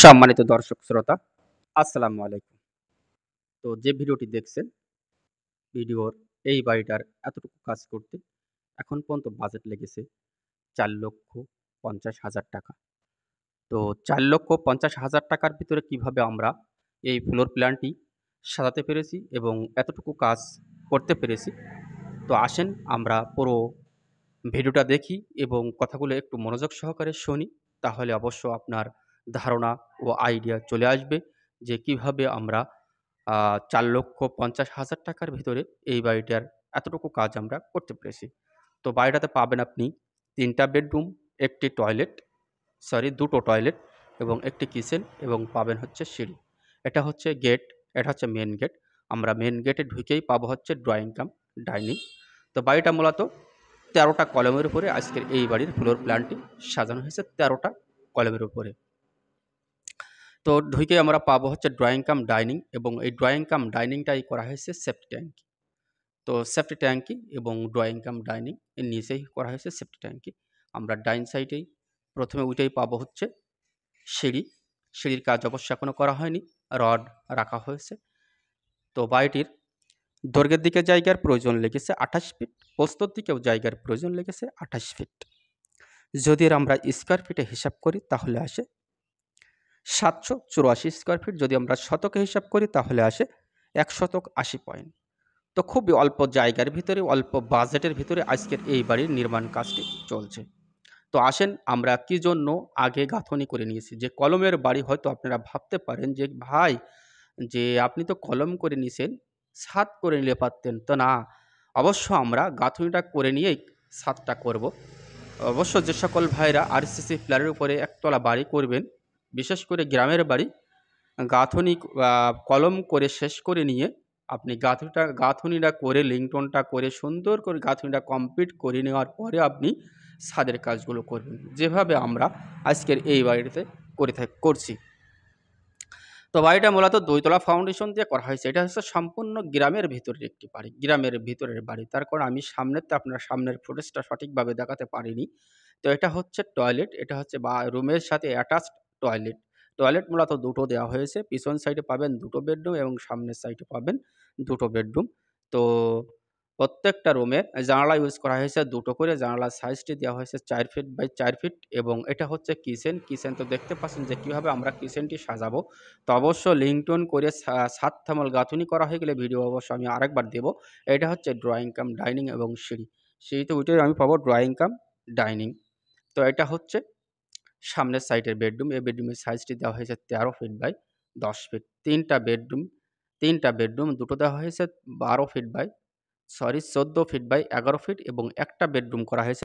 সম্মানিত দর্শক শ্রোতা, আসসালামু আলাইকুম। তো যে ভিডিওটি দেখছেন, ভিডিওর এই বাড়িটার এতটুকু কাজ করতে এখন পর্যন্ত বাজেট লেগেছে ৳৪,৫০,০০০। তো ৳৪,৫০,০০০ ভিতরে কিভাবে আমরা এই ফ্লোর প্ল্যানটি সাজাতে পেরেছি এবং এতটুকু কাজ করতে পেরেছি। তো আসেন আমরা পুরো ভিডিওটা দেখি এবং কথাগুলো একটু মনোযোগ সহকারে শুনি। তাহলে অবশ্য আপনার ধারণা ও আইডিয়া চলে আসবে যে কিভাবে আমরা ৳৪,৫০,০০০ ভিতরে এই বাড়িটার এতটুকু কাজ আমরা করতে পেরেছি। তো বাড়িটাতে পাবেন আপনি ৩ টা বেডরুম, ১ টি টয়লেট, ২ টো টয়লেট এবং ১ টি কিচেন এবং পাবেন হচ্ছে সিঁড়ি। এটা হচ্ছে গেট, এটা হচ্ছে মেইন গেট। আমরা মেইন গেটে ঢুকেই পাবো হচ্ছে ড্রয়িং কাম ডাইনিং। তো বাড়িটা মূলত ১৩ টা কলামের উপরে আজকের এই বাড়ির ফ্লোর প্ল্যানটি সাজানো হয়েছে ১৩ টা কলামের উপরে। তো ঢুকে আমরা পাবো হচ্ছে ড্রয়িং কাম ডাইনিং এবং এই ড্রয়িং কাম ডাইনিংটাই করা হয়েছে সেফটি ট্যাঙ্কি। তো সেফটি ট্যাঙ্কি এবং ড্রয়িং কাম ডাইনিং এর নিচেই করা হয়েছে সেফটি ট্যাঙ্কি। আমরা ডাইন সাইডেই ১ম এ উঠেই পাবো হচ্ছে সিঁড়ি। সিঁড়ির কাজ অবশ্য এখনো করা হয়নি, রড রাখা হয়েছে। তো বাড়িটির দৈর্ঘ্যের দিকে জায়গার প্রয়োজন লেগেছে ২৮ ফিট, প্রস্থর দিকেও জায়গার প্রয়োজন লেগেছে ২৮ ফিট। যদি এর আমরা স্কয়ার ফিটে হিসাব করি তাহলে আসে ৭৮৪ স্কয়ার ফিট। যদি আমরা শতকে হিসাব করি তাহলে আসে ১ শতক ৮০ পয়েন্ট। তো খুবই অল্প জায়গার ভিতরে, অল্প বাজেটের ভিতরে আজকের এই বাড়ির নির্মাণ কাজটি চলছে। তো আসেন আমরা কি জন্য আগে গাঁথনি করে নিয়েছি। যে কলমের বাড়ি হয়তো আপনারা ভাবতে পারেন যে ভাই যে আপনি তো কলম করে নিছেন, ছাদ করে নিলে পারতেন। তো না, অবশ্য আমরা গাঁথনিটা করে নিয়েই ছাদটা করব। অবশ্য যে সকল ভাইরা আরসিসি ফ্ল্যাটের উপরে একতলা বাড়ি করবেন, বিশেষ করে গ্রামের বাড়ি, গাঁথনি কলম করে শেষ করে নিয়ে আপনি গাঁথনিটা করে লিংটনটা করে সুন্দর করে গাঁথনিটা কমপ্লিট করে নেওয়ার পরে আপনি ছাদের কাজগুলো করবেন। যেভাবে আমরা আজকের এই বাড়িটাতে করছি। তো বাড়িটা মূলত ২ তলা ফাউন্ডেশন দিয়ে করা হয়েছে। এটা হচ্ছে সম্পূর্ণ গ্রামের ভিতরের একটি বাড়ি, গ্রামের ভিতরের বাড়ি। তার কারণ আমি সামনেরটা আপনার সামনের ফুটেজটা সঠিকভাবে দেখাতে পারিনি। তো এটা হচ্ছে টয়লেট, এটা হচ্ছে রুমের সাথে অ্যাটাচড টয়লেট। টয়লেট মূলত ২ টো দেওয়া হয়েছে। পিছন সাইডে পাবেন ২ টো বেডরুম এবং সামনের সাইডে পাবেন ২ টো বেডরুম। তো প্রত্যেকটা রুমে জানালা ইউজ করা হয়েছে ২ টো করে। জানালার সাইজটি দেওয়া হয়েছে ৪ ফিট বাই ৪ ফিট এবং এটা হচ্ছে কিচেন। কিচেন তো দেখতে পাচ্ছেন যে কিভাবে আমরা কিচেনটি সাজাবো। তো অবশ্য লিংটন করে ছাদ থামাল গাঁথনি করা হয়ে গেলে ভিডিও অবশ্য আমি আরেকবার দেব। এটা হচ্ছে ড্রয়িং কাম ডাইনিং এবং সিঁড়ি। সিঁড়িতে উঠে আমি পাবো ড্রয়িং কাম ডাইনিং। তো এটা হচ্ছে সামনের সাইডের বেডরুম। এই বেডরুমের সাইজটি দেওয়া হয়েছে ১৩ ফিট বাই ১০ ফিট। ৩ টা বেডরুম, ২ টো দেওয়া হয়েছে ১২ feet by ১৪ feet by ১১ feet এবং একটা বেডরুম করা হয়েছে